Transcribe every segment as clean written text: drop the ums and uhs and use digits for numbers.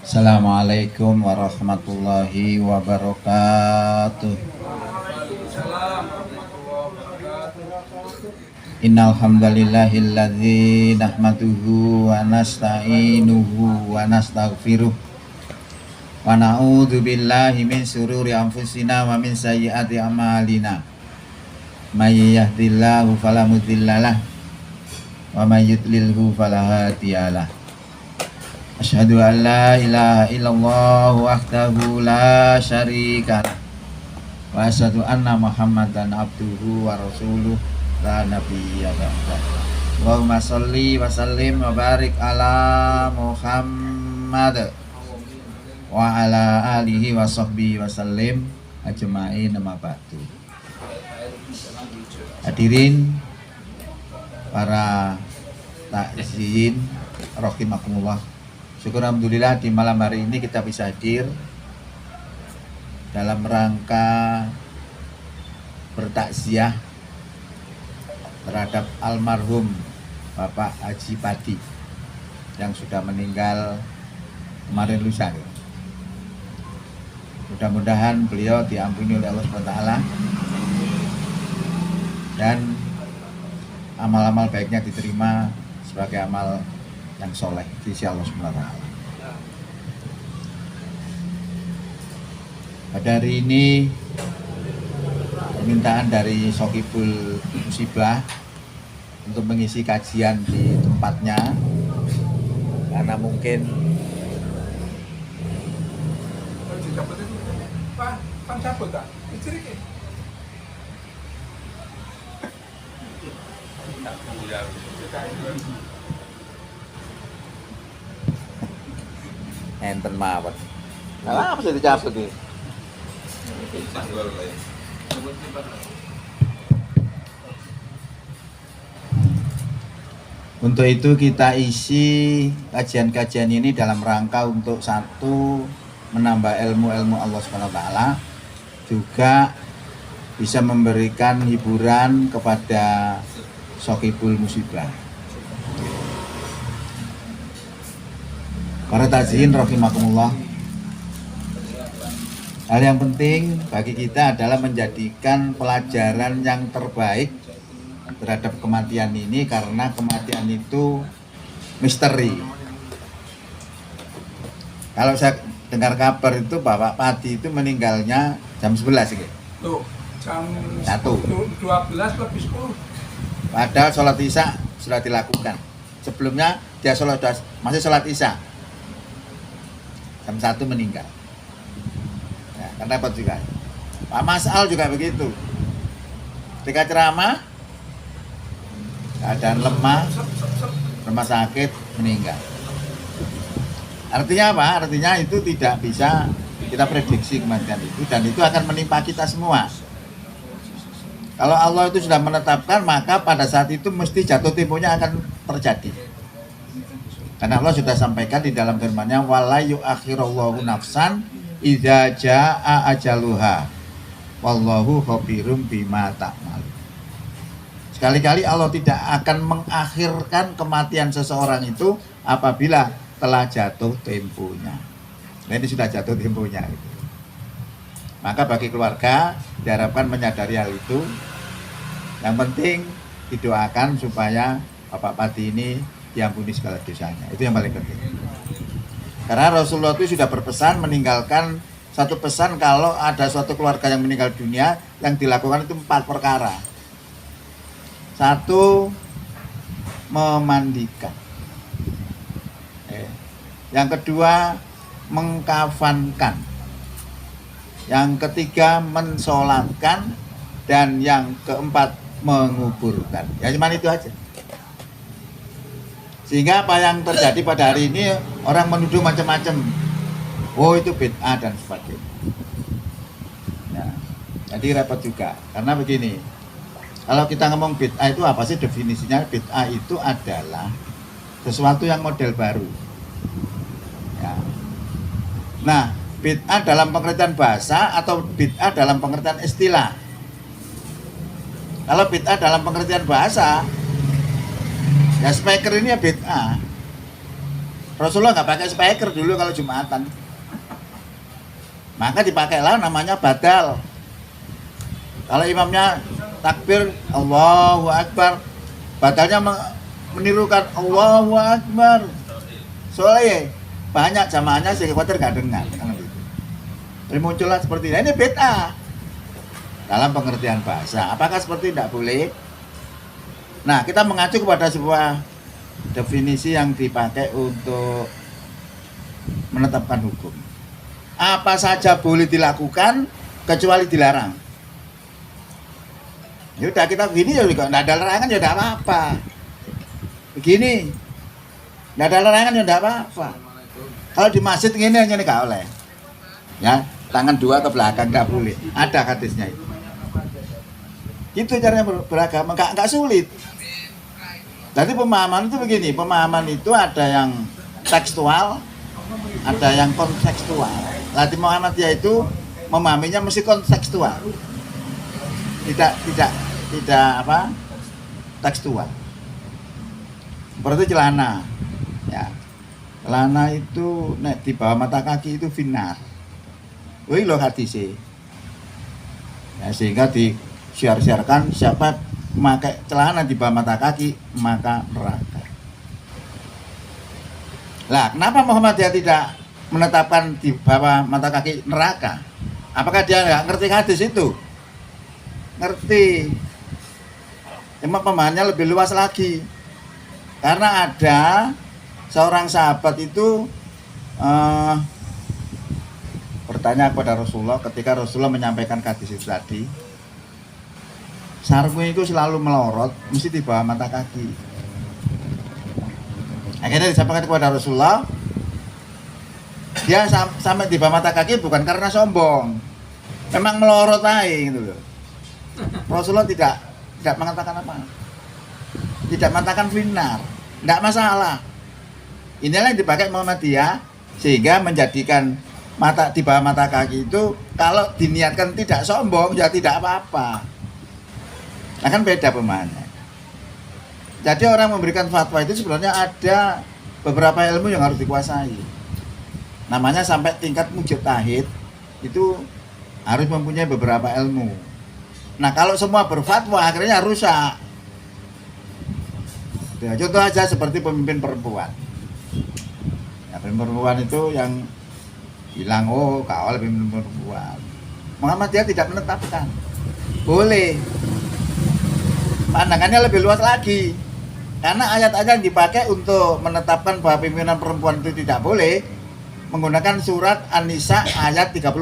Assalamualaikum warahmatullahi wabarakatuh. Innal hamdalillahilladzi nahmaduhu wa nasta'inuhu wa nastaghfiruh wa na'udzu billahi min syururi anfusina wa min sayyiati a'malina. May yahdihillahu fala mudhillalah wa may yudlilhu fala hadiyalah. Asyhadu an la ilaha illallah wahdahu la syarikalah wa asyhadu anna Muhammadan abduhu wa rasuluh la nabiyya ba'dah. Allahumma sholli wa sallim wa barik ala Muhammad wa ala alihi wa sahbihi wa sallim ajma'in, amma ba'du. Hadirin para takziin rahimakumullah. Syukur alhamdulillah di malam hari ini kita bisa hadir dalam rangka bertakziah terhadap almarhum Bapak Haji Padi yang sudah meninggal kemarin lusa. Mudah-mudahan beliau diampuni oleh Allah SWT dan amal-amal baiknya diterima sebagai amal yang soleh di sisi Allah SWT. Pada hari ini permintaan dari Sokibul Musibah untuk mengisi kajian di tempatnya karena mungkin enten mawon. Lah apa sih dicabut iki? Untuk itu kita isi kajian-kajian ini dalam rangka untuk satu, menambah ilmu-ilmu Allah SWT, juga bisa memberikan hiburan kepada Sokibul Musibah. Para taziin rahimakumullah, hal yang penting bagi kita adalah menjadikan pelajaran yang terbaik terhadap kematian ini, karena kematian itu misteri. Kalau saya dengar kabar itu Bapak Padi itu meninggalnya jam 11 gitu. Tuh, jam 12 lebih 10. Padahal sholat isya sudah dilakukan. Sebelumnya dia masih sholat isya. Jam 1 meninggal. Ya, kan repot juga. Pak Mas'al juga begitu. Ketika ceramah, keadaan lemah, rumah sakit, meninggal. Artinya apa? Artinya itu tidak bisa kita prediksi kematian itu, dan itu akan menimpa kita semua. Kalau Allah itu sudah menetapkan, maka pada saat itu mesti jatuh temponya akan terjadi. Karena Allah sudah sampaikan di dalam firman-Nya, wala yu'akhirullahu nafsan idza jaa ajaluha wallahu khabirum bima ta'mal. Sekali-kali Allah tidak akan mengakhirkan kematian seseorang itu apabila telah jatuh temponya. Nah, ini sudah jatuh temponya. Maka bagi keluarga diharapkan menyadari hal itu. Yang penting didoakan supaya Bapak Padi ini diampuni segala dosanya. Itu yang paling penting. Karena Rasulullah itu sudah berpesan, meninggalkan satu pesan, kalau ada suatu keluarga yang meninggal dunia, yang dilakukan itu 4 perkara. 1, memandikan. Yang kedua, mengkafankan. Yang ketiga, mensolatkan. Dan yang keempat, menguburkan. Ya cuma itu aja. Sehingga apa yang terjadi pada hari ini, orang menuduh macam-macam. Oh itu bid'ah dan sebagainya. Ya, jadi repot juga. Karena begini, kalau kita ngomong bid'ah itu apa sih definisinya? Bid'ah itu adalah sesuatu yang model baru. Ya. Nah, bid'ah dalam pengertian bahasa atau bid'ah dalam pengertian istilah? Kalau bid'ah dalam pengertian bahasa, ya speaker ini ya bid'ah. Rasulullah nggak pakai speaker dulu kalau Jumatan. Maka dipakailah namanya badal. Kalau imamnya takbir Allahu Akbar, badalnya menirukan Allahu Akbar. Soalnya banyak jamaahnya sehingga khawatir nggak dengar. Kan gitu. Jadi muncullah seperti ini bid'ah dalam pengertian bahasa. Apakah seperti tidak boleh? Nah, kita mengacu kepada sebuah definisi yang dipakai untuk menetapkan hukum. Apa saja boleh dilakukan kecuali dilarang. Ya udah kita begini ya juga enggak ada larangan ya enggak apa-apa. Begini. Enggak ada larangan ya enggak apa-apa. Kalau di masjid ini hanya enggak oleh. Ya, tangan dua ke belakang enggak boleh. Ada hadisnya itu. Itu caranya beragama, enggak sulit. Jadi pemahaman itu begini, pemahaman itu ada yang tekstual, ada yang kontekstual. Lati Muhammadiyah itu memahaminya mesti kontekstual, tidak apa tekstual. Seperti celana, ya celana itu nek di bawah mata kaki itu finar. Wih lo hadisnya, ya, sehingga disiar-siarkan siapa memakai celana di bawah mata kaki maka neraka. Lah kenapa Muhammadiyah tidak menetapkan di bawah mata kaki neraka? Apakah dia nggak ngerti hadis itu? Ngerti. Cuma pemahamannya lebih luas lagi. Karena ada seorang sahabat itu bertanya kepada Rasulullah ketika Rasulullah menyampaikan hadis itu tadi. Sarungnya itu selalu melorot, mesti di bawah mata kaki. Akhirnya disampaikan kepada Rasulullah. Dia sampai di bawah mata kaki bukan karena sombong, memang melorot aja gitu loh. Rasulullah tidak mengatakan apa, tidak mengatakan finar, tidak masalah. Inilah yang dipakai Muhammadiyah sehingga menjadikan mata di bawah mata kaki itu kalau diniatkan tidak sombong ya tidak apa-apa. Nah kan beda pemahamannya. Jadi orang memberikan fatwa itu sebenarnya ada beberapa ilmu yang harus dikuasai. Namanya sampai tingkat mujtahid itu harus mempunyai beberapa ilmu. Nah kalau semua berfatwa akhirnya rusak. Ya, contoh aja seperti pemimpin perempuan. Ya, pemimpin perempuan itu yang bilang oh kau pemimpin perempuan. Muhammadiyah tidak menetapkan. Boleh. Pandangannya lebih luas lagi. Karena ayat-ayat yang dipakai untuk menetapkan bahwa pimpinan perempuan itu tidak boleh menggunakan surat An-Nisa ayat 34.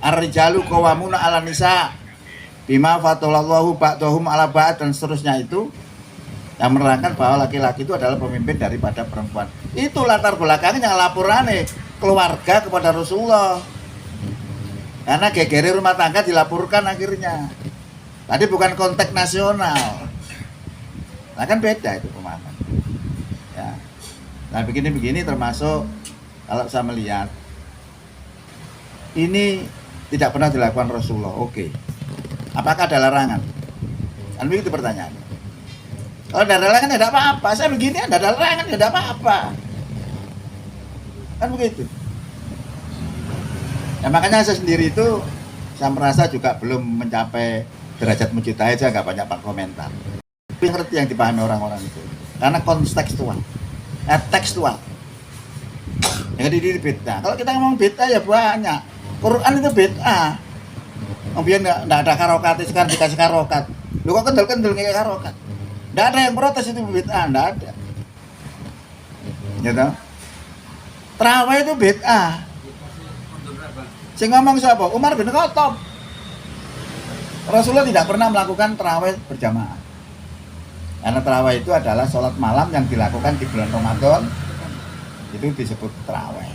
Ar-rijalu qawwamuna 'alan nisa bima fadalallahu ba'dahum 'ala ba'd dan seterusnya itu yang menerangkan bahwa laki-laki itu adalah pemimpin daripada perempuan. Itu latar belakangnya laporannya keluarga kepada Rasulullah. Karena gegere rumah tangga dilaporkan akhirnya. Tadi bukan konteks nasional. Nah kan beda itu pemahaman. Ya. Nah begini-begini termasuk kalau saya melihat ini tidak pernah dilakukan Rasulullah. Oke. Apakah ada larangan? Kan begitu pertanyaannya. Kalau ada larangan ya tidak apa-apa. Saya begini ada larangan ya tidak apa-apa. Kan begitu. Ya makanya saya sendiri itu saya merasa juga belum mencapai derajat mujtahid, saya nggak banyak komentar. Tapi ngerti yang dipahami orang-orang itu. Karena kontekstual. Tekstual. Jadi ini bid'ah. Kalau kita ngomong bid'ah ya banyak. Quran itu bid'ah. Kemudian nggak ada karokat, sekarang dikasih karokat. Lu kok kendel-kendel kayak karokat? Nggak ada yang protes itu bid'ah, nggak ada. Gitu. Terawih itu bid'ah. Sing ngomong siapa? Umar bin Khattab. Rasulullah tidak pernah melakukan terawih berjamaah. Karena terawih itu adalah sholat malam yang dilakukan di bulan Ramadan. Itu disebut terawih.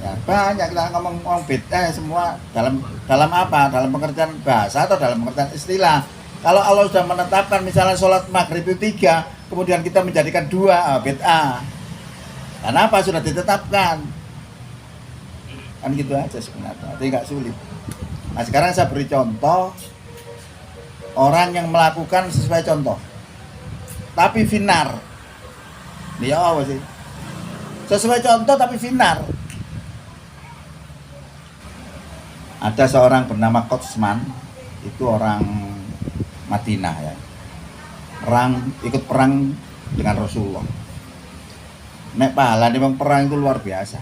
Ya, banyak kita ngomong bid'ah semua dalam apa? Dalam pengertian bahasa atau dalam pengertian istilah. Kalau Allah sudah menetapkan misalnya sholat maghrib itu 3, kemudian kita menjadikan 2, bid'ah. Karena apa? Sudah ditetapkan. Kan gitu aja sebenarnya. Tapi nggak sulit. Nah sekarang saya beri contoh orang yang melakukan sesuai contoh, tapi finar, Nih apa sih? Sesuai contoh tapi finar. Ada seorang bernama Kotsman, itu orang Madinah ya. Ikut perang dengan Rasulullah. Nek pahala memang perang itu luar biasa.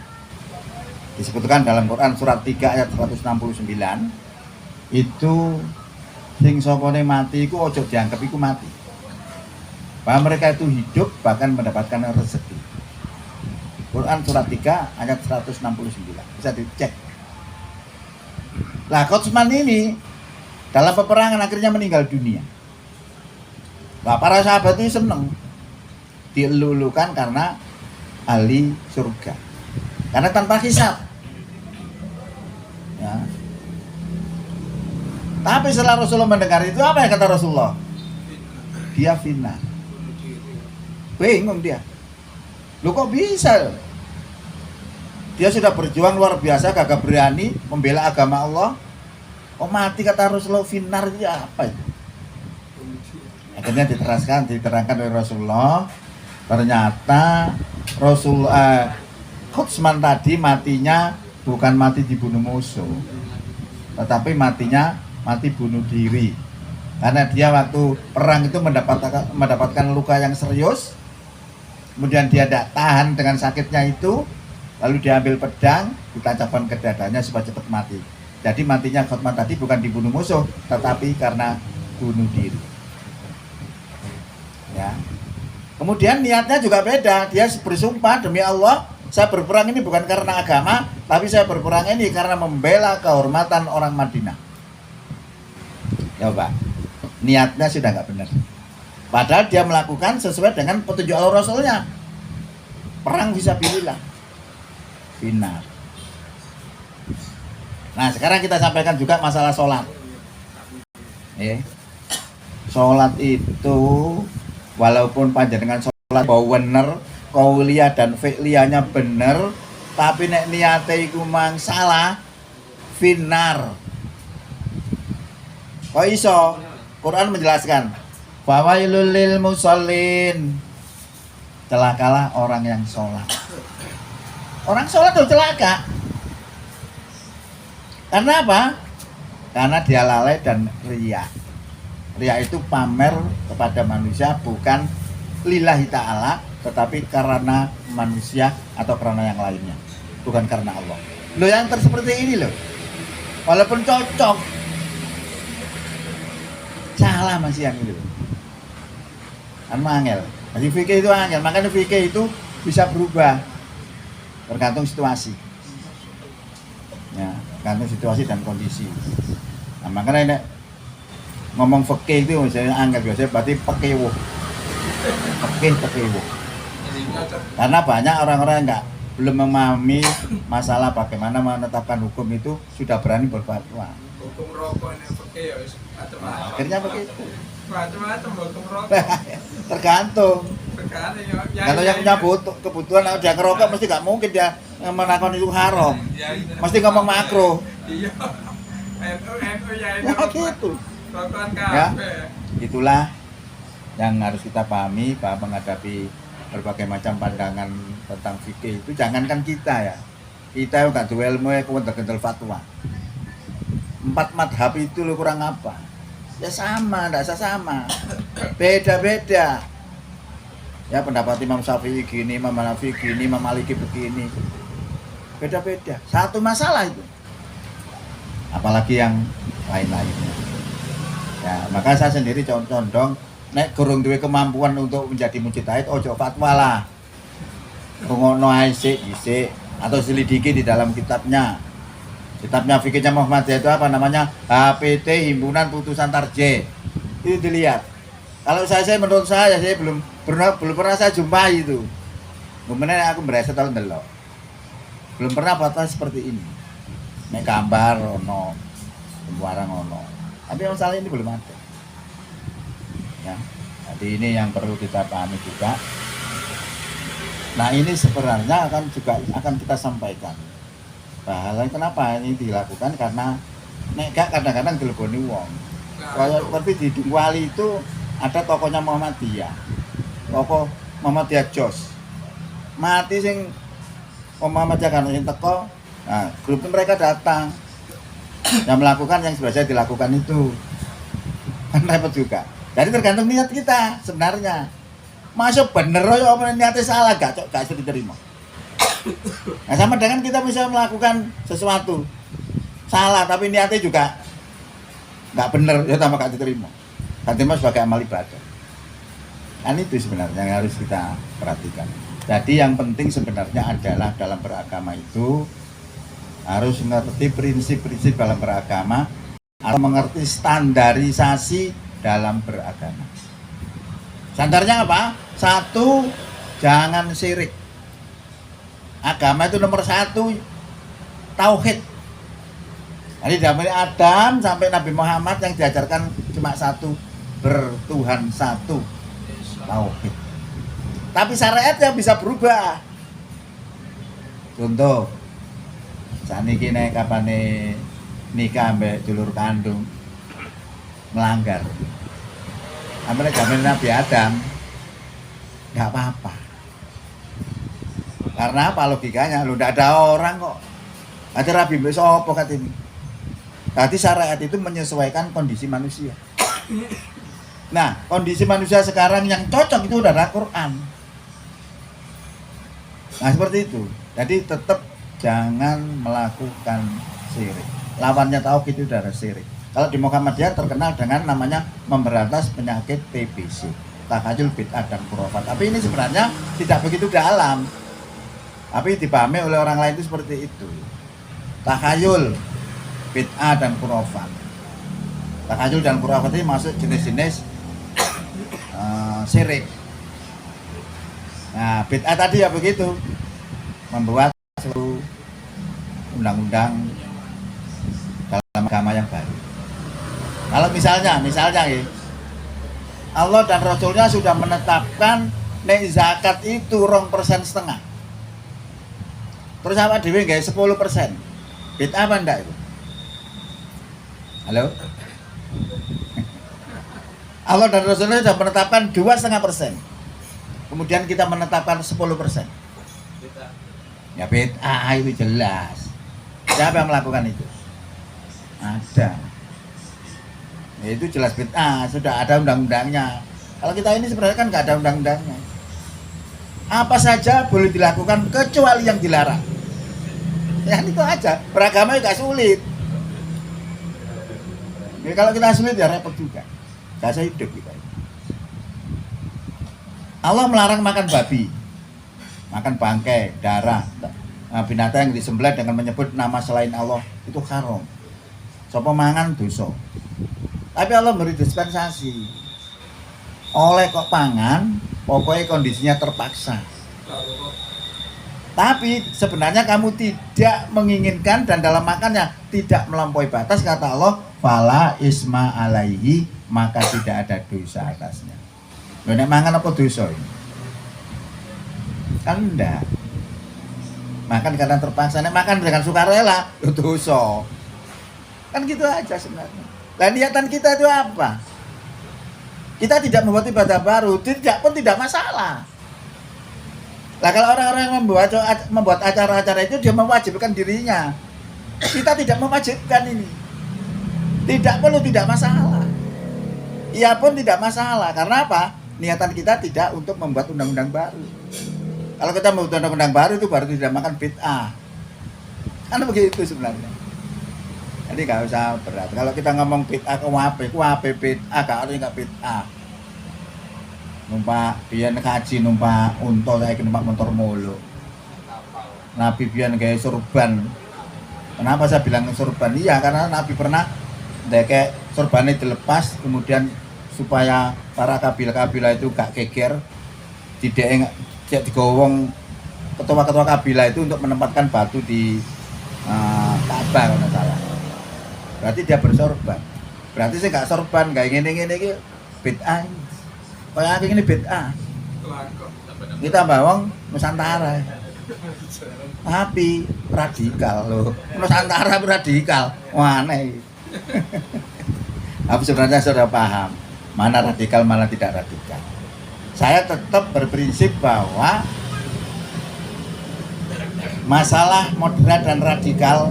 Disebutkan dalam Quran surat 3 ayat 169 itu sing sopone mati iku ojo dianggap iku mati. Bahwa mereka itu hidup bahkan mendapatkan rezeki. Quran surat 3 ayat 169. Bisa dicek. Lah Kotsman ini dalam peperangan akhirnya meninggal dunia. Nah, para sahabat itu seneng dilulukan karena ahli surga. Karena tanpa hisab. Ya. Tapi setelah Rasulullah mendengar itu apa yang kata Rasulullah? Dia fitnah. Bingung dia. Lu kok bisa? Dia sudah berjuang luar biasa, gagah berani membela agama Allah. Oh mati kata Rasulullah, finar itu apa itu? Akhirnya diterangkan oleh Rasulullah. Ternyata Kotsman tadi matinya bukan mati dibunuh musuh, tetapi mati bunuh diri. Karena dia waktu perang itu mendapatkan luka yang serius. Kemudian dia tidak tahan dengan sakitnya itu, lalu diambil pedang, ditancapkan ke dadanya supaya cepat mati. Jadi matinya Kotsman tadi bukan dibunuh musuh, tetapi karena bunuh diri. Ya. Kemudian niatnya juga beda. Dia bersumpah demi Allah, saya berperang ini bukan karena agama, tapi saya berperang ini karena membela kehormatan orang Madinah. Ya Pak, niatnya sudah nggak benar. Padahal dia melakukan sesuai dengan petunjuk Allah Rasulnya. Perang fisabilillah. Benar. Nah sekarang kita sampaikan juga masalah sholat. Sholat itu walaupun panjenengan sholat bahwa bener, qauliyah dan fi'liyahnya bener, tapi nek niate iku mang salah, finar. Kok iso? Quran menjelaskan, fawailul lil musallin. Celakalah orang yang sholat. Orang sholat tuh celaka. Karena apa? Karena dia lalai dan riya. Riya itu pamer kepada manusia, bukan lillahi ta'ala, tetapi karena manusia atau karena yang lainnya, bukan karena Allah. Loh yang seperti ini loh, walaupun cocok, salah masih yang ini loh. Kan angel. Jadi fikih itu angel, makanya fikih itu bisa berubah tergantung situasi. Ya, tergantung situasi dan kondisi. Nah, makanya ini ngomong fikih itu misalnya angel biasanya berarti pekewo. Pekewo. Karena banyak orang-orang yang belum memahami masalah bagaimana menetapkan hukum itu sudah berani berfatwa. Hukum rokok ini fikih ya macam-macam. Akhirnya begitu. Macam-macam hukum rokok. Tergantung. Kalau yang punya kebutuhan dia ngerokok mesti nggak mungkin dia menakon itu haram. Mesti ngomong makro. Iya. Nah gitu. Ya, itulah yang harus kita pahami bahwa menghadapi berbagai macam pandangan tentang fikih itu jangankan kita ya. Kita nggak duel ilmu ya kental fatwa. 4 madhab itu lo kurang apa? Ya sama, tidak sama. Beda-beda. Ya pendapat Imam Syafi'i gini, Imam Hanafi gini, Imam Maliki begini. Beda-beda. Satu masalah itu. Apalagi yang lain-lainnya. Ya, maka saya sendiri condong nek gurung duwe kemampuan untuk menjadi mujtahid ojo fatwa lah. Rungokno ae sik atau selidiki di dalam kitabnya. Kitabnya fikihnya Muhammadiyah itu apa namanya? HPT Himpunan Putusan Tarjih. Itu dilihat. Kalau saya menurut saya belum pernah saya jumpai itu. Kemudian aku berasa tahun delok. Belum pernah fatwa seperti ini. Nek gambar ono, sembarang ono. Tapi masalah ini belum ada. Ya. Jadi ini yang perlu kita pahami juga. Nah, ini sebenarnya akan kita sampaikan. Bahwa kenapa ini dilakukan karena nek gak kadang-kadang geleboni wong. Kayak seperti di Dunguali itu ada tokonya Muhammadiyah. Toko Muhammadiyah Jos. mati sing Muhammad Jakarta sing teko. Nah, grup mereka datang yang melakukan yang biasa dilakukan itu. Kan repot juga. Jadi tergantung niat kita sebenarnya. Masuk bener ya apa niatnya salah gak bisa diterima. Nah, sama dengan kita bisa melakukan sesuatu salah tapi niatnya juga nggak bener ya tambah gak diterima. Gak diterima sebagai amal ibadah. Kan itu sebenarnya yang harus kita perhatikan. Jadi yang penting sebenarnya adalah dalam beragama itu harus mengerti prinsip-prinsip dalam beragama atau mengerti standarisasi dalam beragama. Standarnya apa? Satu, jangan syirik. Agama itu nomor satu, tauhid. Jadi dari Adam sampai Nabi Muhammad yang diajarkan cuma satu, bertuhan satu, tauhid. Tapi syariatnya bisa berubah. Contoh, saniki nek kapane nikah mbek dulur kandung melanggar. Amane zaman Nabi Adam nggak apa-apa. Karena apa logikanya? Lu nggak ada orang kok. Ada Rabi besok apa kata ini? Berarti syariat itu menyesuaikan kondisi manusia. Nah, kondisi manusia sekarang yang cocok itu udah ada Quran. Nah, seperti itu. Jadi tetap jangan melakukan syirik. Lawannya tauhid itu udah ada syirik. Kalau di Muhammadiyah terkenal dengan namanya memberantas penyakit TBC, takhayul, bid'ah dan khurafat. Tapi ini sebenarnya tidak begitu dalam. Tapi dipahami oleh orang lain itu seperti itu. Takhayul, bid'ah dan khurafat. Takhayul dan khurafat ini masuk jenis-jenis syirik. Nah, bid'ah tadi ya begitu. Membuat suatu undang-undang dalam agama yang baru. Kalau misalnya ya, Allah dan Rasulnya sudah menetapkan nek zakat itu 2,5%. Terus apa dhewe gawe 10%. Bid'ah apa enggak itu? Halo? Allah dan Rasulnya sudah menetapkan 2,5%. Kemudian kita menetapkan 10%. Ya bid'ah itu jelas. Siapa yang melakukan itu? Ada. Ya itu jelas bid'ah, sudah ada undang-undangnya. Kalau kita ini sebenarnya kan nggak ada undang-undangnya. Apa saja boleh dilakukan kecuali yang dilarang. Ya itu aja. Beragama juga sulit. Ya, kalau kita sulit ya repot juga. Gak hidup kita. Allah melarang makan babi, makan bangkai, darah, binatang yang disembelih dengan menyebut nama selain Allah itu haram. Sapa mangan dosa. Tapi Allah beri dispensasi. Oleh kok pangan, pokoknya kondisinya terpaksa. Tapi sebenarnya kamu tidak menginginkan dan dalam makannya tidak melampaui batas, kata Allah, fala isma alaihi, maka tidak ada dosa atasnya. Loh, nek mangan apa dosa ini? Kan enggak. Makan karena terpaksa, nek makan dengan sukarela, itu dosa. Kan gitu aja sebenarnya. Lah niatan kita itu apa? Kita tidak membuat ibadah baru, tidak masalah. Lah kalau orang-orang yang membuat acara-acara itu dia mewajibkan dirinya. Kita tidak mewajibkan ini. Tidak perlu, tidak masalah. Ia pun tidak masalah. Karena apa? Niatan kita tidak untuk membuat undang-undang baru. Kalau kita membuat undang-undang baru itu baru tidak makan bid'ah. Kan begitu sebenarnya. Jadi nggak usah berat. Kalau kita ngomong bid'ah kuwape bid'ah, gak ada nggak bid'ah. Numpak biyen kaji numpak unta saiki numpak motor mulu. Nabi biyen gawe sorban. Kenapa saya bilang sorban? Iya, karena Nabi pernah ndekek sorbannya dilepas kemudian supaya para kabilah-kabilah itu gak geger, tidak digowong ketua-ketua kabilah itu untuk menempatkan batu di Ka'bah kalau salah. Berarti dia bersorban. Berarti saya gak sorban, gak ngene-ngene iki bid'ah. Kayak ini bid'ah. Kita bawang Nusantara. Tapi radikal loh. Nusantara radikal. Wah, aneh. Tapi sebenarnya sudah paham mana radikal, mana tidak radikal. Saya tetap berprinsip bahwa masalah moderat dan radikal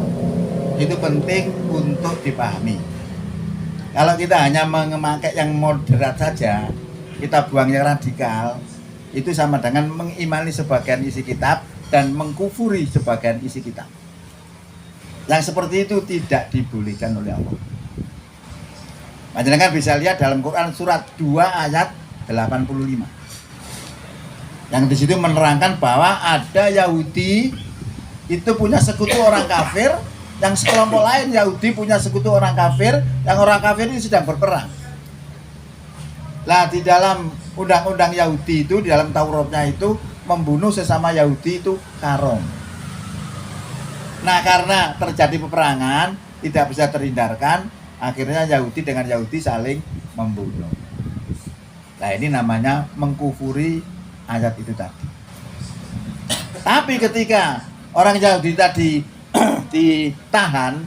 itu penting untuk dipahami. Kalau kita hanya memakai yang moderat saja, kita buang yang radikal, itu sama dengan mengimani sebagian isi kitab dan mengkufuri sebagian isi kitab. Yang seperti itu tidak dibolehkan oleh Allah. Panjenengan bisa lihat dalam Quran surat 2 ayat 85. Yang di situ menerangkan bahwa ada Yahudi itu punya sekutu orang kafir, yang sekelompok lain Yahudi punya sekutu orang kafir, yang orang kafir ini sedang berperang. Lah di dalam undang-undang Yahudi itu, di dalam Tauratnya itu, membunuh sesama Yahudi itu haram. Nah karena terjadi peperangan, tidak bisa terhindarkan, akhirnya Yahudi dengan Yahudi saling membunuh. Nah ini namanya mengkufuri ayat itu tadi. Tapi ketika orang Yahudi tadi ditahan,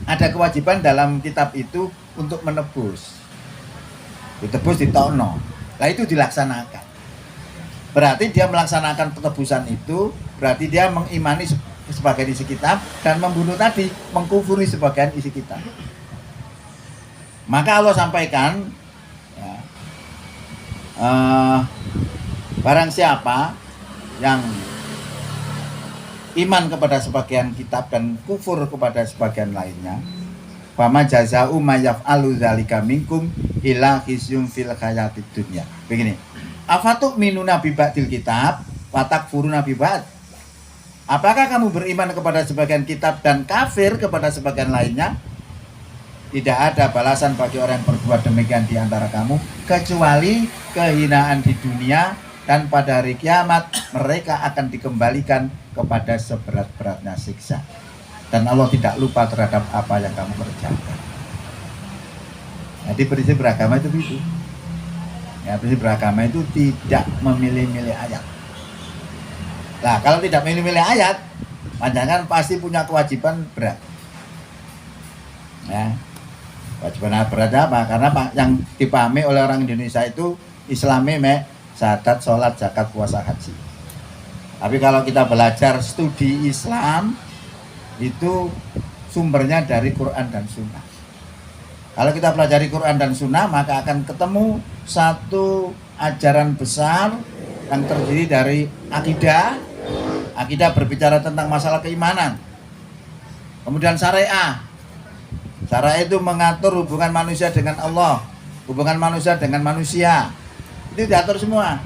ada kewajiban dalam kitab itu untuk menebus. Ditebus ditokno. Nah itu dilaksanakan. Berarti dia melaksanakan penebusan itu, berarti dia mengimani sebagian isi kitab dan membunuh tadi, mengkufuri sebagian isi kitab. Maka Allah sampaikan, ya, barang siapa yang iman kepada sebagian kitab dan kufur kepada sebagian lainnya, fama jaza'u may yaf'alu dzalika minkum illa khizyun fil hayatid dunya. Begini, afatu minuna bi ba'dil kitab wa takfuruna bi ba'd. Apakah kamu beriman kepada sebagian kitab dan kafir kepada sebagian lainnya? Tidak ada balasan bagi orang yang berbuat demikian di antara kamu kecuali kehinaan di dunia, dan pada hari kiamat mereka akan dikembalikan kepada seberat-beratnya siksa. Dan Allah tidak lupa terhadap apa yang kamu kerjakan. Jadi prinsip beragama itu begitu. Ya, prinsip beragama itu tidak memilih-milih ayat. Nah, kalau tidak milih-milih ayat, panjangan pasti punya kewajiban berat. Ya, kewajiban berat apa? Karena yang dipahami oleh orang Indonesia itu Islami syahadat, sholat, zakat, puasa, haji. Tapi kalau kita belajar studi Islam, itu sumbernya dari Quran dan Sunnah. Kalau kita pelajari Quran dan Sunnah, maka akan ketemu satu ajaran besar yang terdiri dari akidah. Akidah berbicara tentang masalah keimanan. Kemudian syariah. Syariah itu mengatur hubungan manusia dengan Allah, hubungan manusia dengan manusia. Itu diatur semua.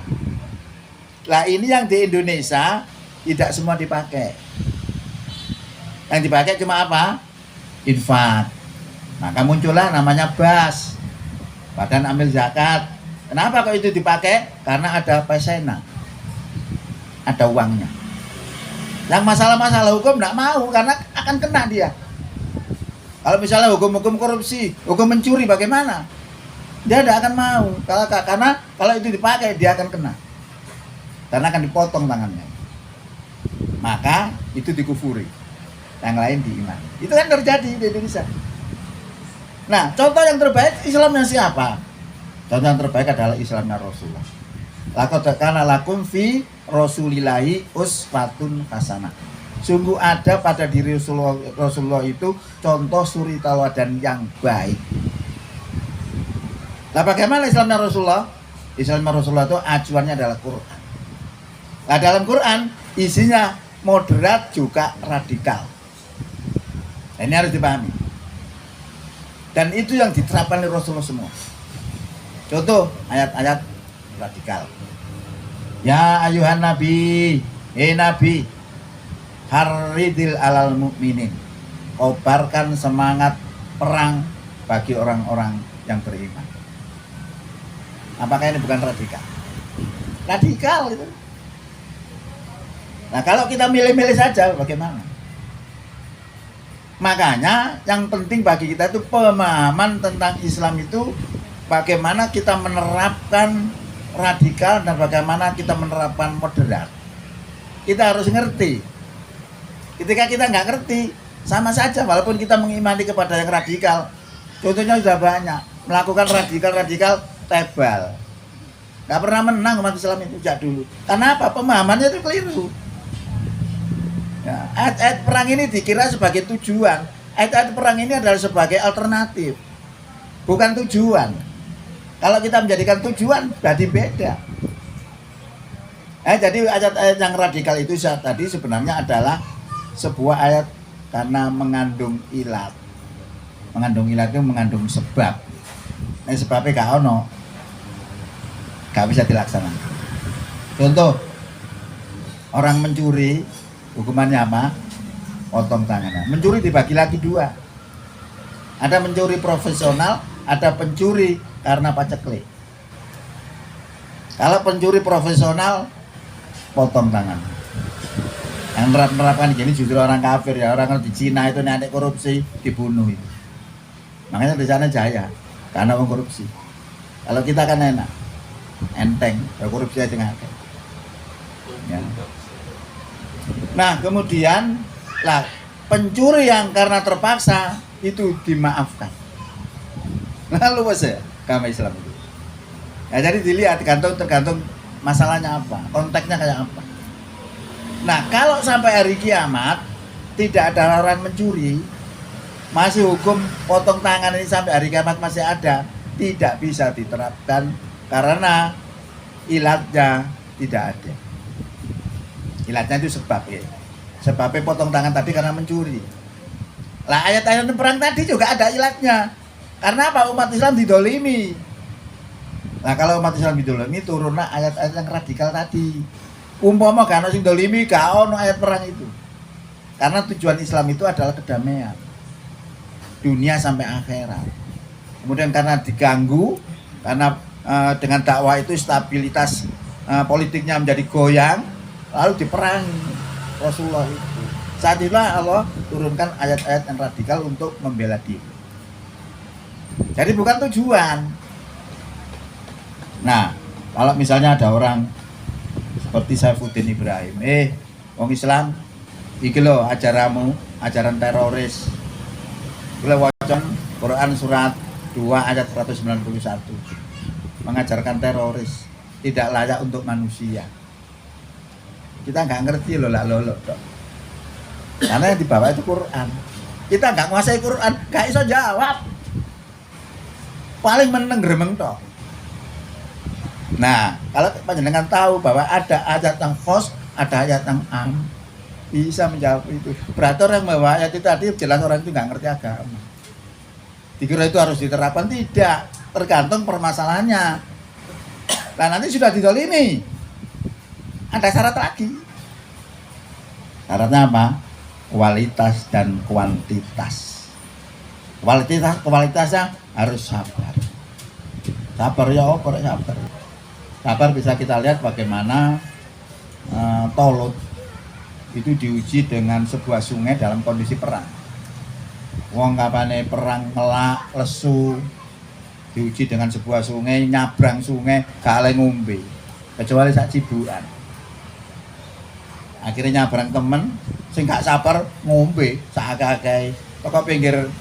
Lah ini yang di Indonesia tidak semua dipakai. Yang dipakai cuma apa? Infak. Maka muncullah namanya BAS, Badan Amil Zakat. Kenapa kok itu dipakai? Karena ada pesena, ada uangnya. Yang masalah-masalah hukum tidak mau, karena akan kena dia. Kalau misalnya hukum-hukum korupsi, hukum mencuri, bagaimana? Dia tidak akan mau. Karena kalau itu dipakai, dia akan kena. Karena akan dipotong tangannya. Maka itu dikufuri. Yang lain diimani. Itu kan terjadi di Indonesia. Nah, contoh yang terbaik Islamnya siapa? Contoh yang terbaik adalah Islamnya Rasulullah. Laqad kana lakum fi Rasulillahi uswatun hasanah. Sungguh ada pada diri Rasulullah itu contoh suri tauladan yang baik. Nah, bagaimana Islamnya Rasulullah? Islamnya Rasulullah itu acuannya adalah Quran. Nah, dalam Quran isinya moderat juga radikal. Nah, ini harus dipahami. Dan itu yang diterapkan oleh Rasulullah semua. Contoh ayat-ayat radikal. Ya ayuhan nabi, nabi, haridil alal mu'minin. Kobarkan semangat perang bagi orang-orang yang beriman. Apakah ini bukan radikal? Radikal itu. Nah, kalau kita milih-milih saja bagaimana? Makanya yang penting bagi kita itu pemahaman tentang Islam itu bagaimana kita menerapkan radikal dan bagaimana kita menerapkan moderat. Kita harus ngerti. Ketika kita nggak ngerti, sama saja walaupun kita mengimani kepada yang radikal. Contohnya sudah banyak. Melakukan radikal tebal. Nggak pernah menang umat Islam itu sejak dulu. Karena apa? Pemahamannya itu keliru. Ya, ayat-ayat perang ini dikira sebagai tujuan. Ayat-ayat perang ini adalah sebagai alternatif, bukan tujuan. Kalau kita menjadikan tujuan, berarti beda. Jadi ayat-ayat yang radikal itu tadi sebenarnya adalah sebuah ayat karena mengandung ilat. Mengandung ilat itu mengandung sebab. Sebabnya gak ono, gak bisa dilaksanakan. Contoh, orang mencuri, hukumannya apa? Potong tangannya. Mencuri dibagi lagi dua. Ada mencuri profesional, ada pencuri karena paceklik. Kalau pencuri profesional, potong tangan. Yang menerapkan gini justru orang kafir ya, orang di Cina itu nenek korupsi dibunuh itu. Makanya di sana jaya karena orang korupsi. Kalau kita kan enak, enteng, ya korupsi aja ngake. Ya. Nah kemudian lah pencuri yang karena terpaksa itu dimaafkan. Lalu mas ya agama Islam itu. Ya, jadi dilihat tergantung masalahnya apa, konteksnya kayak apa. Nah kalau sampai hari kiamat tidak ada larangan mencuri, masih hukum potong tangan ini sampai hari kiamat masih ada, tidak bisa diterapkan karena ilatnya tidak ada. Ilatnya itu sebab ya. Sebabnya potong tangan tadi karena mencuri. Lah ayat-ayat perang tadi juga ada ilatnya. Karena apa? Umat Islam didolimi. Nah kalau umat Islam didolimi turunlah ayat-ayat yang radikal tadi. Umpama gak ono sing dolimi, gak ono ayat perang itu. Karena tujuan Islam itu adalah kedamaian dunia sampai akhirat. Kemudian karena diganggu, karena dengan dakwah itu stabilitas politiknya menjadi goyang, lalu diperangi Rasulullah itu. Saat itulah Allah turunkan ayat-ayat yang radikal untuk membela diri. Jadi bukan tujuan. Nah, kalau misalnya ada orang seperti Saifuddin Ibrahim, wong Islam, iki lho ajaran teroris. Boleh wacan Quran surat 2 ayat 191. Mengajarkan teroris, tidak layak untuk manusia. Kita nggak ngerti loh lah lolo. Karena yang dibawa itu Quran. Kita nggak menguasai Quran, nggak bisa jawab. Paling meneng gremeng toh. Nah, kalau panjenengan tahu bahwa ada ayat yang khos, ada ayat yang am, bisa menjawab itu. Berarti orang yang membawa ayat itu tadi jelas orang itu nggak ngerti agama. Dikira itu harus diterapkan, tidak. Tergantung permasalahannya. Nah nanti sudah didolimi, ada syarat lagi. Syaratnya apa? Kualitas dan kuantitas. Kualitasnya harus sabar. Sabar ya apa sabar. Sabar bisa kita lihat bagaimana Tolut itu diuji dengan sebuah sungai dalam kondisi perang. Wong kapane perang melak lesu, diuji dengan sebuah sungai, nyabrang sungai gak oleh ngombe kecuali sak cibukan. Akhirnya nyabrang temen sing gak sabar ngombe sak akeh-akeh. Teko pinggir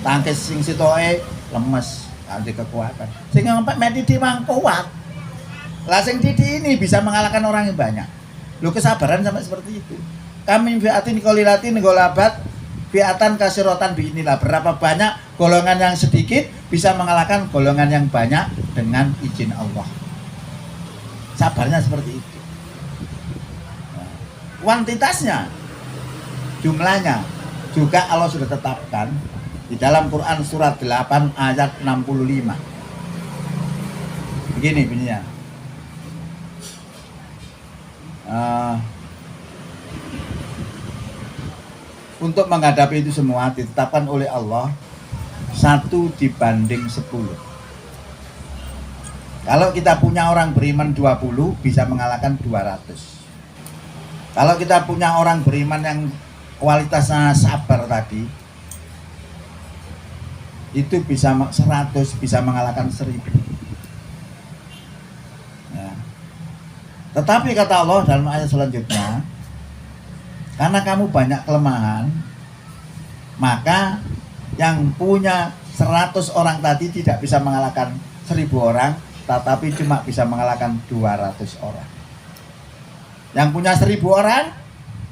tangkis sing sitoke lemes, ganti kekuatan. Sing ngempet mek Didi mang kuat. Lah sing Didi ini bisa mengalahkan orang yang banyak. Lu kesabaran sampai seperti itu. Kami fiatin qalilatin golabat fiatan kasirotan biinilah. Berapa banyak golongan yang sedikit bisa mengalahkan golongan yang banyak dengan izin Allah. Sabarnya seperti itu. Kuantitasnya, jumlahnya juga Allah sudah tetapkan di dalam Quran surat 8 ayat 65. Begini bunyinya. Untuk menghadapi itu semua ditetapkan oleh Allah 1 dibanding 10. Kalau kita punya orang beriman 20 bisa mengalahkan 200. Kalau kita punya orang beriman yang kualitasnya sabar tadi, itu bisa 100 bisa mengalahkan 1000. Ya. Tetapi kata Allah dalam ayat selanjutnya, karena kamu banyak kelemahan, maka yang punya 100 orang tadi tidak bisa mengalahkan 1000 orang, tetapi cuma bisa mengalahkan 200 orang. Yang punya 1000 orang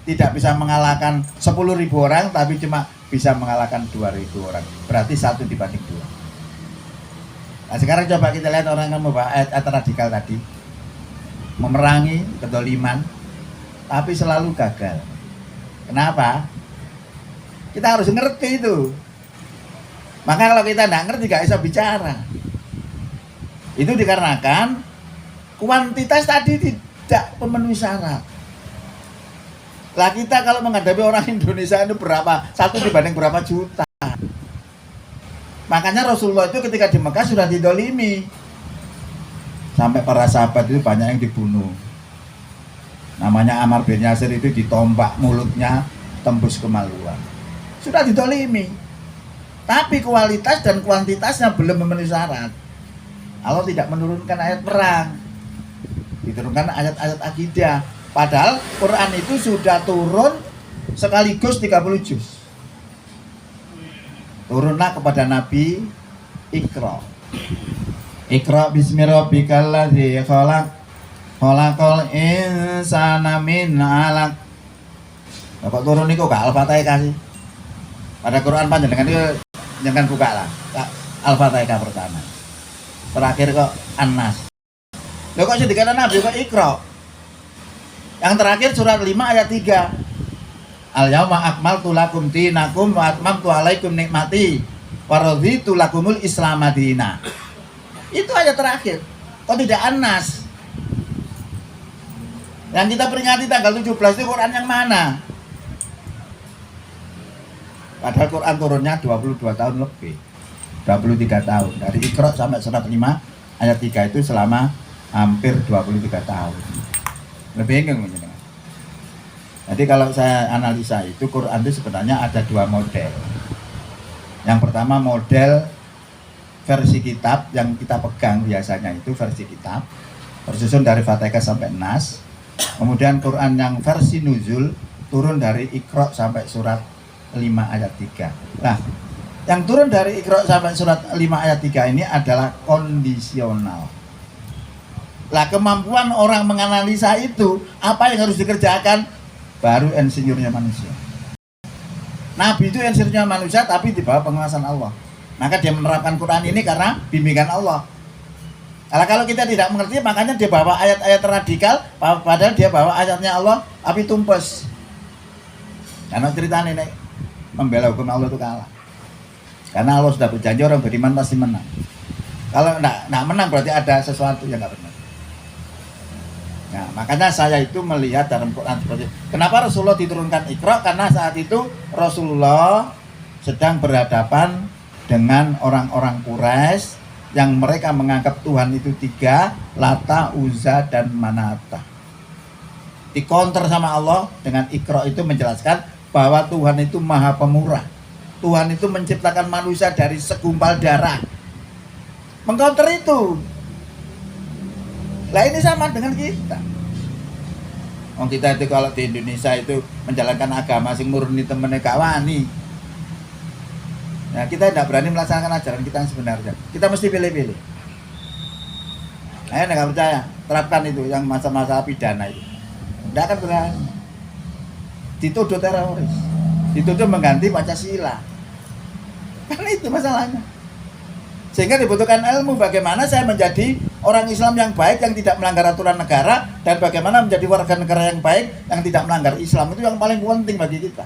tidak bisa mengalahkan 10.000 orang, tapi cuma bisa mengalahkan 2.000 orang. Berarti 1 dibanding 2. Nah, sekarang coba kita lihat orang yang membawa ayat radikal tadi, memerangi kedoliman, tapi selalu gagal. Kenapa? Kita harus ngerti itu. Maka kalau kita tidak ngerti gak bisa bicara. Itu dikarenakan kuantitas tadi tidak memenuhi syarat. Lah kita kalau menghadapi orang Indonesia itu berapa? 1 dibanding berapa juta. Makanya Rasulullah itu ketika di Mekah sudah didolimi. Sampai para sahabat itu banyak yang dibunuh. Namanya Ammar bin Yasir itu ditombak mulutnya tembus kemaluan. Sudah didolimi. Tapi kualitas dan kuantitasnya belum memenuhi syarat. Allah tidak menurunkan ayat perang. Diturunkan ayat-ayat akidah. Padahal Quran itu sudah turun sekaligus 30 juz. Turunlah kepada Nabi, Iqra. Iqra bismi rabbikal ladzi khalaq. Khalaqal insana min 'alaq. Kok turun niku gak Al-Fatihah sih? Pada Quran panjenengan itu jangan buka lah. Al-Fatihah pertama. Terakhir kok An-Nas. Lho kok sing dikatakan Nabi kok Iqra? Yang terakhir surat 5 ayat 3. Al-yauma akmaltu lakum dinakum wa atmamtu alaikum nikmati wa raditu lakumul Islam madina. Itu ayat terakhir. Kok tidak An-Nas? Yang kita peringati tanggal 17 itu Quran yang mana? Padahal Quran turunnya 22 tahun lebih. 23 tahun. Dari Iqra sampai surat 5 ayat 3 itu selama hampir 23 tahun. Lebih bingung. Jadi kalau saya analisa itu Quran itu sebenarnya ada 2 model. Yang pertama model versi kitab yang kita pegang biasanya itu versi kitab, tersusun dari Fatihah sampai Nas. Kemudian Quran yang versi nuzul turun dari Iqra sampai surat 5 ayat 3. Nah, yang turun dari Iqra sampai surat 5 ayat 3 ini adalah kondisional. Lah kemampuan orang menganalisa itu apa yang harus dikerjakan baru insinyurnya manusia. Nabi itu insinyurnya manusia tapi di bawah pengawasan Allah. Maka dia menerapkan Quran ini karena bimbingan Allah. Kalau kita tidak mengerti makanya dia bawa ayat-ayat radikal padahal dia bawa ayatnya Allah api tumpes. Karena ceritanya ini membela hukum Allah itu kalah. Karena Allah sudah berjanji orang beriman pasti menang. Kalau enggak menang berarti ada sesuatu yang enggak benar. Nah, makanya saya itu melihat dalam Quran seperti itu. Kenapa Rasulullah diturunkan Iqra? Karena saat itu Rasulullah sedang berhadapan dengan orang-orang Quraisy yang mereka menganggap Tuhan itu 3, Lata, Uzza, dan Manata. Dikonter sama Allah dengan Iqra itu menjelaskan bahwa Tuhan itu maha pemurah. Tuhan itu menciptakan manusia dari segumpal darah. Mengkonter itu. Lah ini sama dengan kita. Kita itu kalau di Indonesia itu menjalankan agama sing murni temene gak wani. Nah, kita tidak berani melaksanakan ajaran kita yang sebenarnya. Kita mesti pilih-pilih. Ayo nggak percaya, terapkan itu yang masa-masa pidana itu. Tidak akan berani. Dituduh teroris, dituduh mengganti Pancasila. Kan itu masalahnya. Sehingga dibutuhkan ilmu bagaimana saya menjadi orang Islam yang baik yang tidak melanggar aturan negara dan bagaimana menjadi warga negara yang baik yang tidak melanggar Islam. Itu yang paling penting bagi kita.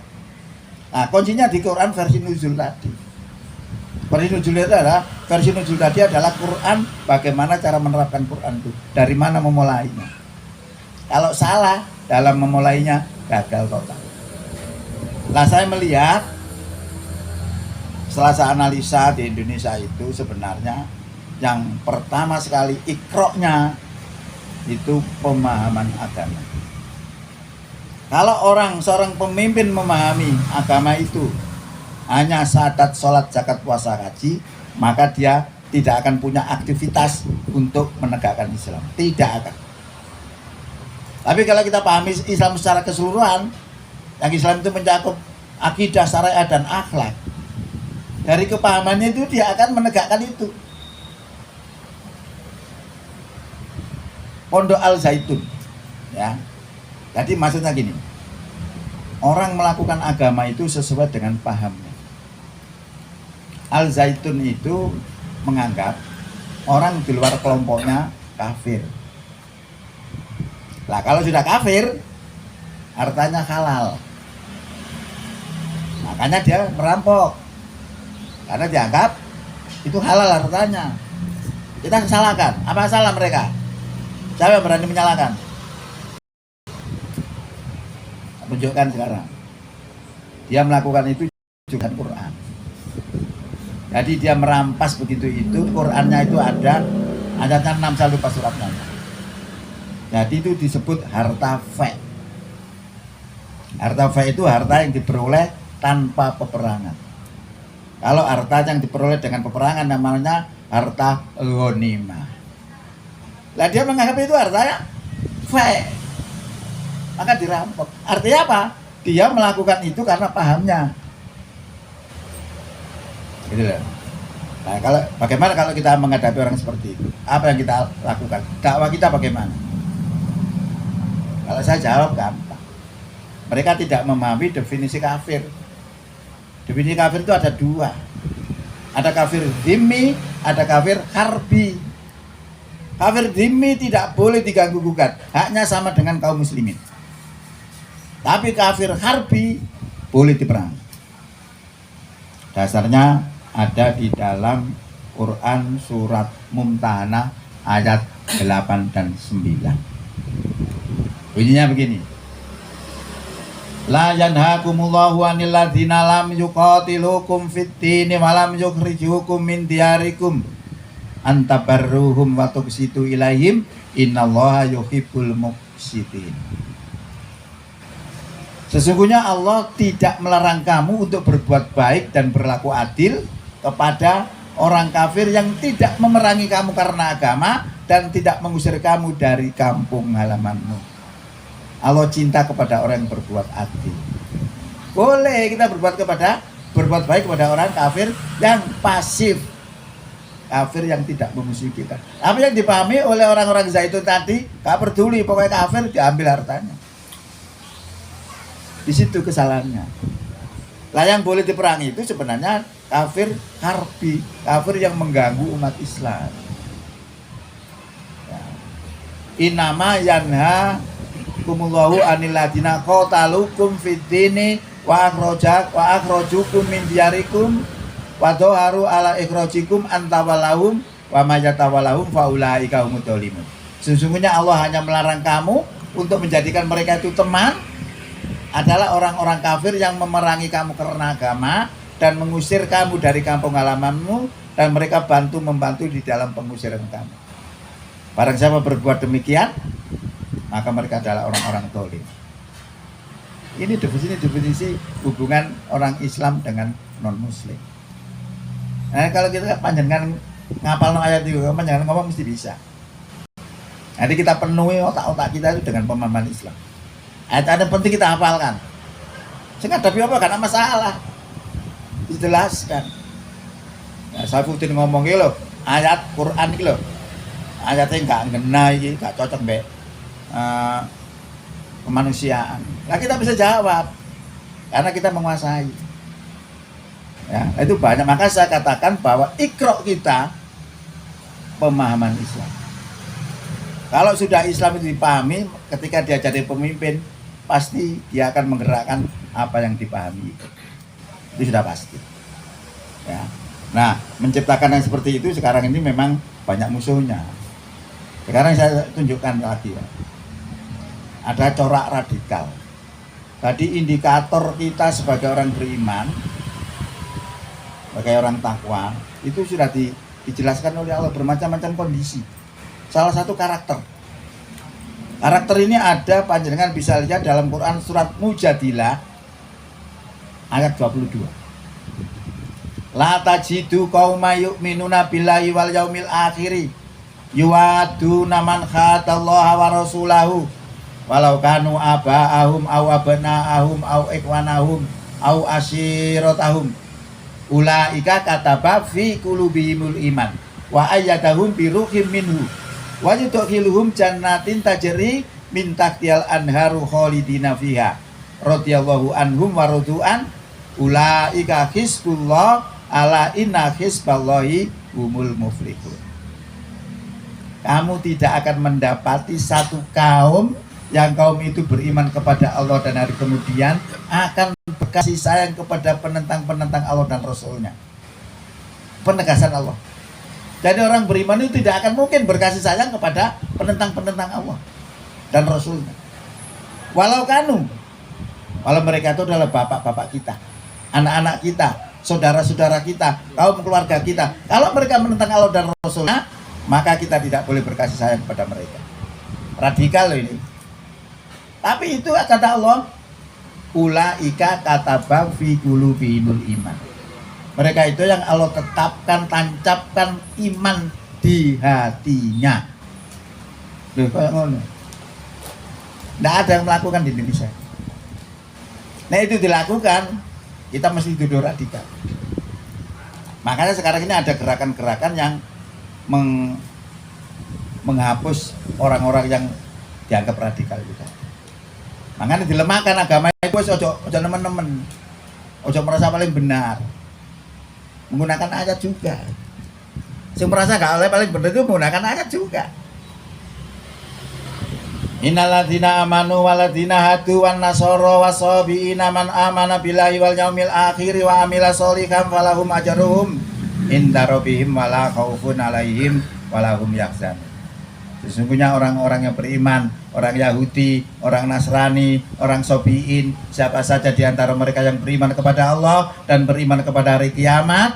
Nah, kuncinya di Quran versi nuzul tadi. Versi nuzul tadi adalah Quran, bagaimana cara menerapkan Quran itu, dari mana memulainya. Kalau salah dalam memulainya gagal total. Nah, saya melihat setelah saya analisa di Indonesia itu sebenarnya yang pertama sekali Iqra-nya itu pemahaman agama. Kalau seorang pemimpin memahami agama itu hanya syahadat, sholat, zakat, puasa, haji, maka dia tidak akan punya aktivitas untuk menegakkan Islam. Tidak akan. Tapi kalau kita pahami Islam secara keseluruhan, yang Islam itu mencakup akidah, syariat, dan akhlak. Dari kepahamannya itu dia akan menegakkan itu. Pondok Al Zaitun, ya. Jadi maksudnya gini, orang melakukan agama itu sesuai dengan pahamnya. Al-Zaitun itu menganggap orang di luar kelompoknya kafir. Lah kalau sudah kafir, hartanya halal. Makanya dia merampok. Karena dianggap itu halal hartanya. Kita salahkan. Apa salah mereka? Siapa yang berani menyalahkan? Tunjukkan sekarang. Dia melakukan itu juga Quran. Jadi dia merampas begitu itu, Qurannya itu ada ayatnya 6, saya lupa suratnya. Jadi itu disebut harta fe. Harta fe itu harta yang diperoleh tanpa peperangan. Kalau harta yang diperoleh dengan peperangan namanya harta ghanimah. Lah dia menganggap itu hartanya fe, maka dirampok. Artinya apa? Dia melakukan itu karena pahamnya. Gitu loh. Nah, bagaimana kalau kita menghadapi orang seperti itu? Apa yang kita lakukan? Dakwah kita bagaimana? Kalau saya jawab gampang. Mereka tidak memahami definisi kafir. Definisi kafir itu ada dua. Ada kafir dhimmi, ada kafir harbi. Kafir dhimmi tidak boleh diganggu gugat, haknya sama dengan kaum muslimin. Tapi kafir harbi boleh diperang. Dasarnya ada di dalam Quran surat Mumtahanah ayat 8 dan 9. Bunyinya begini. La yanhakumullahu 'anil ladzina lam yuqatilukum fid dini wa lam yukhrijukum min diyarikum antabarruhum wa tuqsitu ilaihim innallaha yuhibbul muqsitin. Sesungguhnya Allah tidak melarang kamu untuk berbuat baik dan berlaku adil kepada orang kafir yang tidak memerangi kamu karena agama dan tidak mengusir kamu dari kampung halamanmu. Allah cinta kepada orang yang berbuat adil. Boleh kita berbuat baik kepada orang kafir yang pasif, kafir yang tidak memusuhi kita. Apa yang dipahami oleh orang-orang Zaitun tadi, gak peduli, pokoknya kafir diambil hartanya. Di situ kesalahannya. Lah yang boleh diperangi itu sebenarnya kafir harbi, kafir yang mengganggu umat Islam. Ya. Innama yanha kumullahu anil ladina qatalukum fid dini wa akhrajukum min diyarikum wa dhaharu ala ikhrajikum antawalahum wa mayatawalahum faulaika humud dzalimun. Sesungguhnya Allah hanya melarang kamu untuk menjadikan mereka itu teman adalah orang-orang kafir yang memerangi kamu karena agama dan mengusir kamu dari kampung halamanmu dan mereka membantu di dalam pengusiran kamu. Barang siapa berbuat demikian, maka mereka adalah orang-orang zalim. Ini definisi hubungan orang Islam dengan non-Muslim. Nah, kalau kita panjangkan ngapal ayat itu, panjangkan ngomong mesti bisa. Nanti kita penuhi otak-otak kita itu dengan pemahaman Islam. Ayat-ayat penting kita hafalkan. Sehingga tapi apa karena masalah dijelaskan. Nah, Saifuddin ngomong gitu loh, ayat Quran gitu loh. Ayatnya nggak ngena ini, nggak cocok mbak. Kemanusiaan. Nah kita bisa jawab karena kita menguasai. Ya, itu banyak. Maka saya katakan bahwa ikro kita pemahaman Islam. Kalau sudah Islam itu dipahami, ketika dia jadi pemimpin, pasti dia akan menggerakkan apa yang dipahami. Itu sudah pasti. Ya. Nah, menciptakan yang seperti itu sekarang ini memang banyak musuhnya. Sekarang saya tunjukkan lagi ya. Ada corak radikal. Tadi indikator kita sebagai orang beriman, sebagai orang takwa, itu sudah dijelaskan oleh Allah bermacam-macam kondisi. Salah satu karakter. Karakter ini ada, panjenengan bisa lihat dalam Quran surat Mujadilah ayat 22. La tajidu qauma yu'minuna billahi wal yaumil akhiri yuwaduna man khatallaha wa rasulahu walau kanu aba'ahum au abna'ahum au ikwanahum au asyiratahum ulaika kataba fi qulubihimul iman wa ayyadahum bi ruhim minhu wa yudkhiluhum jannatin tajri min tahtihal anharu khalidina fiha radhiyallahu anhum wa radu'an ulaika hizbullah ala inna hizballahi humul muflihun. Kamu tidak akan mendapati satu kaum yang kaum itu beriman kepada Allah dan hari kemudian akan berkasih sayang kepada penentang-penentang Allah dan Rasulnya. Penegasan Allah. Jadi orang beriman itu tidak akan mungkin berkasih sayang kepada penentang-penentang Allah dan Rasulnya. Walau mereka itu adalah bapak-bapak kita, anak-anak kita, saudara-saudara kita, kaum keluarga kita. Kalau mereka menentang Allah dan Rasulnya, maka kita tidak boleh berkasih sayang kepada mereka. Radikal loh ini. Tapi itu kata Allah, ulaika kataba fi qulubihimul iman. Mereka itu yang Allah tetapkan, tancapkan iman di hatinya. Loh, kayak ngono. Tidak ada yang melakukan di Indonesia. Nah itu dilakukan, kita mesti duduk radikal. Makanya sekarang ini ada gerakan-gerakan yang menghapus orang-orang yang dianggap radikal juga. Makanya dilemahkan agama itu, ojo nemen-nemen, ojo merasa paling benar, menggunakan ayat juga. Yang merasa gak oleh paling benar itu menggunakan ayat juga. Innalladzina amanu walladzina hadu wan nasara wasabiina man amana billahi wal yaumil akhir wa amila sholihan falahum ajruhum inda rabbihim wala khaufun alaihim wala hum yahzanun. Sesungguhnya orang-orang yang beriman, orang Yahudi, orang Nasrani, orang Sobiin, siapa saja di antara mereka yang beriman kepada Allah dan beriman kepada hari kiamat,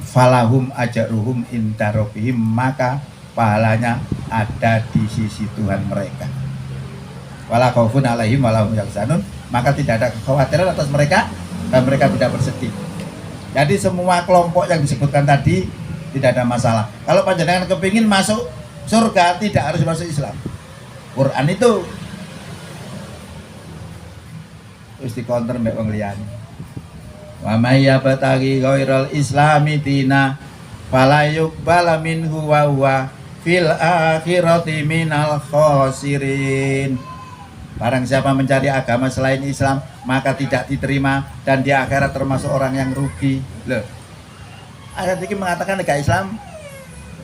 falahum ajruhum inda rabbihim, maka pahalanya ada di sisi Tuhan mereka. Wala khaufun alaihim wala hum yahzanun, maka tidak ada kekhawatiran atas mereka dan mereka tidak bersedih. Jadi semua kelompok yang disebutkan tadi tidak ada masalah. Kalau panjenengan kepingin masuk surga, tidak harus masuk Islam. Quran itu terus dikonter mbek wong liyane. Wa may yabtaghi ghairal islami dina fala yuqbala minhu wa huwa fil akhirati minal khasirin. Barang siapa mencari agama selain Islam, maka tidak diterima dan di akhirat termasuk orang yang rugi. Loh, ayat ini mengatakan negara Islam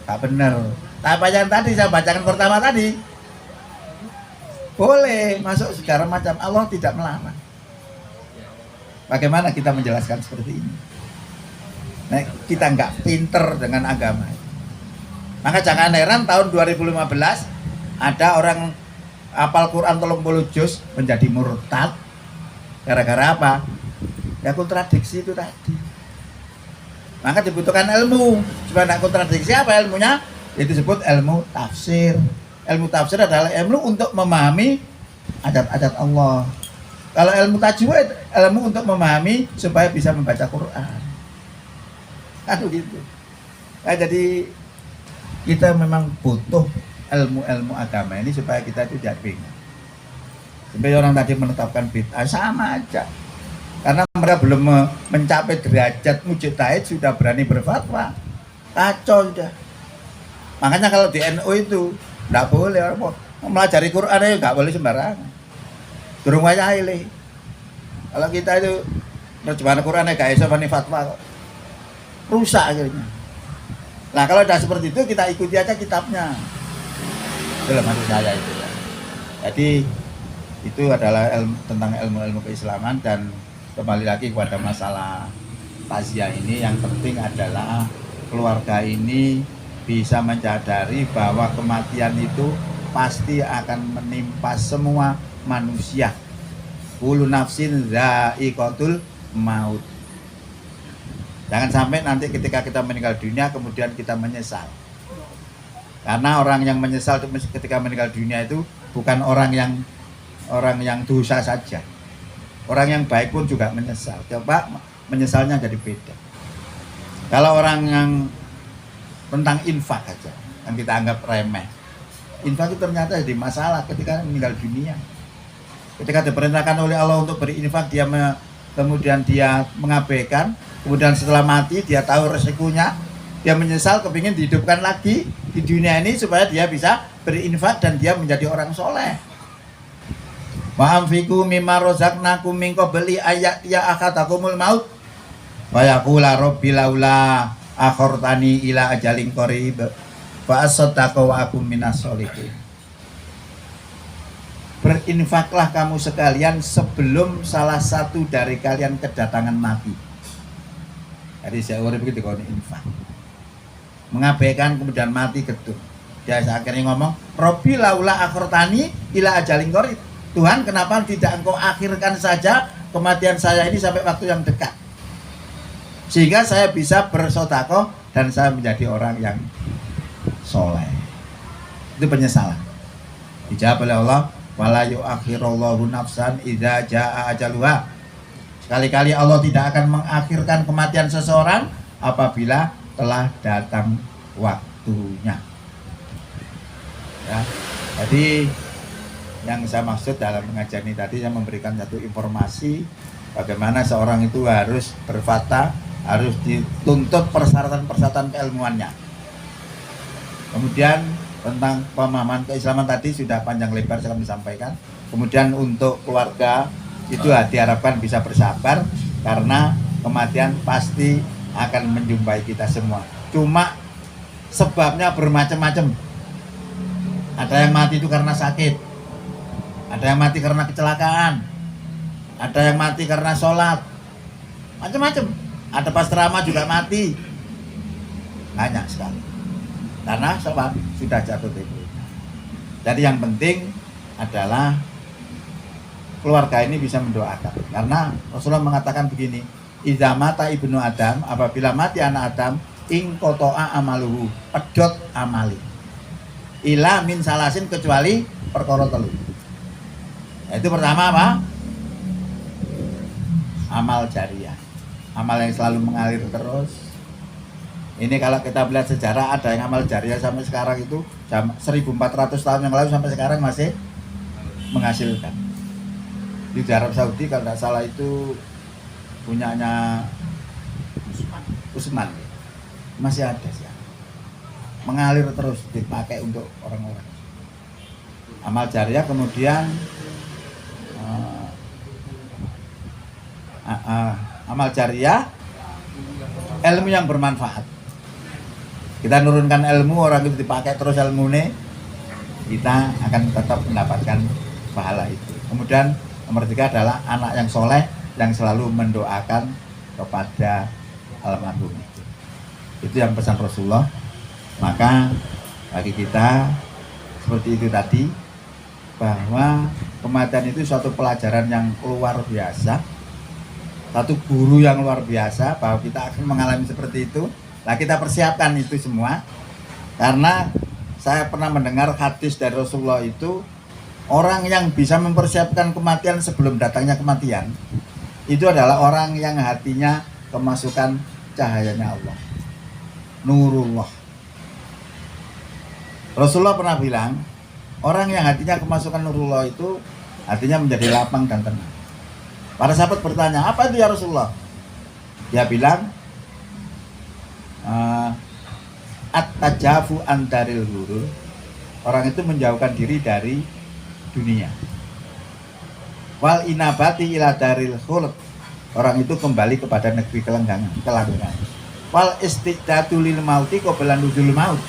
tak benar. Apa yang tadi saya bacakan pertama tadi, boleh masuk segala macam, Allah tidak melarang. Bagaimana kita menjelaskan seperti ini? Nah, kita nggak pinter dengan agama. Maka jangan heran tahun 2015 ada orang hafal Quran 30 juz menjadi murtad. Gara-gara apa? Ya kontradiksi itu tadi. Maka dibutuhkan ilmu supaya tidak kontradiksi. Apa ilmunya? Itu disebut ilmu tafsir. Ilmu tafsir adalah ilmu untuk memahami ayat-ayat Allah. Kalau ilmu tajwid, ilmu untuk memahami supaya bisa membaca Quran. Kan begitu. Nah, jadi kita memang butuh ilmu-ilmu agama ini supaya kita itu tidak bingung. Sampai orang tadi menetapkan bid'ah sama aja. Karena mereka belum mencapai derajat mujtahid sudah berani berfatwa. Kacau sudah. Makanya kalau di NU itu tidak boleh orang melajari Quran itu nggak boleh sembarangan. Durung wayahe le. Kalau kita itu terjemahan Qurannya gak iso bani fatwa kok. Rusak akhirnya. Nah, kalau sudah seperti itu kita ikuti aja kitabnya. Itu maksud saya itu. Jadi itu adalah tentang ilmu-ilmu keislaman. Dan kembali lagi kepada masalah takziah ini, yang penting adalah keluarga ini bisa menyadari bahwa kematian itu pasti akan menimpa semua manusia. Kullu nafsin dha'iqatul maut. Jangan sampai nanti ketika kita meninggal dunia kemudian kita menyesal. Karena orang yang menyesal ketika meninggal dunia itu bukan orang yang dosa saja. Orang yang baik pun juga menyesal. Coba menyesalnya jadi beda. Kalau orang yang tentang infak aja yang kita anggap remeh, infak itu ternyata jadi masalah ketika meninggal dunia. Ketika diperintahkan oleh Allah untuk berinfak, kemudian dia mengabaikan, kemudian setelah mati dia tahu resikonya, dia menyesal, kepingin dihidupkan lagi di dunia ini supaya dia bisa berinfak dan dia menjadi orang soleh. Wa anfiqu mimma razaqnakum min qabli ayat ya akhatakumul maut wa yaqula rabbi laula akhartani ila ajalin qarib fa asaddaqu wa akum minas sholihin. Berinfaklah kamu sekalian sebelum salah satu dari kalian kedatangan mati. Jadi saya urip begitu kalau infak. Mengabaikan kemudian mati getun. Dia akhirnya ngomong, Robbi laula akhartani ila ajalin qarib. Tuhan, kenapa tidak engkau akhirkan saja kematian saya ini sampai waktu yang dekat, sehingga saya bisa bersedekah dan saya menjadi orang yang soleh. Itu penyesalan. Dijawab oleh Allah, wala yu'akhirullahu nafsan idza jaa ajaluha. Sekali-kali Allah tidak akan mengakhirkan kematian seseorang apabila telah datang waktunya. Ya, jadi yang saya maksud dalam pengajian ini tadi, saya memberikan satu informasi bagaimana seorang itu harus berfatwa, harus dituntut persyaratan-persyaratan keilmuannya. Kemudian tentang pemahaman keislaman tadi sudah panjang lebar saya disampaikan. Kemudian untuk keluarga itu diharapkan bisa bersabar karena kematian pasti akan menjumpai kita semua. Cuma sebabnya bermacam-macam. Ada yang mati itu karena sakit, ada yang mati karena kecelakaan, ada yang mati karena sholat, macam-macam. Ada pas ceramah juga mati, banyak sekali. Karena sebab sudah jatuh tempo. Jadi yang penting adalah keluarga ini bisa mendoakan. Karena Rasulullah mengatakan begini, idza mata ibnu Adam, apabila mati anak Adam, ing kotoa amaluhu, pedot amali. Ila min salasin, kecuali perkara telu. Itu pertama apa? Amal jariah, amal yang selalu mengalir terus. Ini kalau kita melihat sejarah, ada yang amal jariah sampai sekarang itu 1400 tahun yang lalu sampai sekarang masih menghasilkan. Di Arab Saudi kalau tidak salah itu punyanya Utsman, masih ada sih, mengalir terus, dipakai untuk orang-orang. Amal jariah. Kemudian amal jariah, ilmu yang bermanfaat. Kita nurunkan ilmu, orang itu dipakai terus ilmunya, kita akan tetap mendapatkan pahala itu. Kemudian nomor 3 adalah anak yang soleh yang selalu mendoakan kepada almarhum. Itu yang pesan Rasulullah. Maka bagi kita seperti itu tadi, bahwa kematian itu suatu pelajaran yang luar biasa, satu guru yang luar biasa, bahwa kita akan mengalami seperti itu. Nah, kita persiapkan itu semua, karena saya pernah mendengar hadis dari Rasulullah itu, orang yang bisa mempersiapkan kematian sebelum datangnya kematian itu adalah orang yang hatinya kemasukan cahayanya Allah, nurullah. Rasulullah pernah bilang, orang yang hatinya kemasukan nurullah itu hatinya menjadi lapang dan tenang. Para sahabat bertanya, apa itu ya Rasulullah? Dia bilang, at-tajafu antaril hurul, orang itu menjauhkan diri dari dunia. Wal inabati ila daril khuld, orang itu kembali kepada negeri kelanggengan. Wal istidatu lil mauti qabla nuzul maut,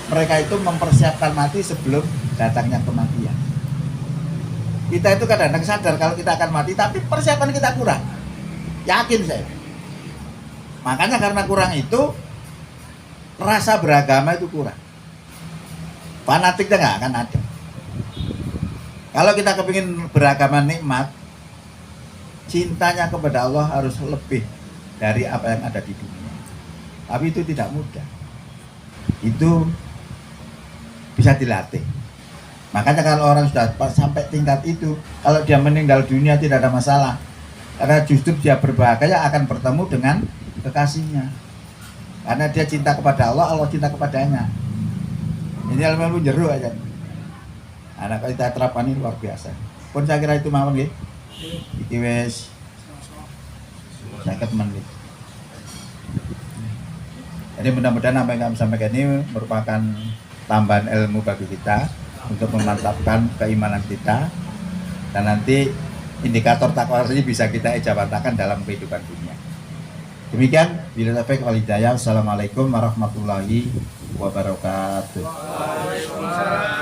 mereka itu mempersiapkan mati sebelum datangnya kematian. Kita itu kadang-kadang sadar kalau kita akan mati, tapi persiapan kita kurang. Yakin saya. Makanya karena kurang itu, rasa beragama itu kurang. Fanatiknya nggak akan ada. Kalau kita kepingin beragama nikmat, cintanya kepada Allah harus lebih dari apa yang ada di dunia. Tapi itu tidak mudah. Itu bisa dilatih. Makanya kalau orang sudah sampai tingkat itu, kalau dia meninggal dunia tidak ada masalah. Karena justru dia berbahagia akan bertemu dengan kekasihnya. Karena dia cinta kepada Allah, Allah cinta kepadanya. Ini ilmu jeruk aja. Anak kita terapkan ini luar biasa. Pun saya kira itu mawon nggih. Iki wis 50 menit. Jadi mudah-mudahan apa yang kami sampaikan ini merupakan tambahan ilmu bagi kita untuk memantapkan keimanan kita. Dan nanti indikator takwa ini bisa kita ejabatakan dalam kehidupan dunia. Demikian, bila taufiq wal hidayah. Assalamualaikum warahmatullahi wabarakatuh. Waalaikumsalam.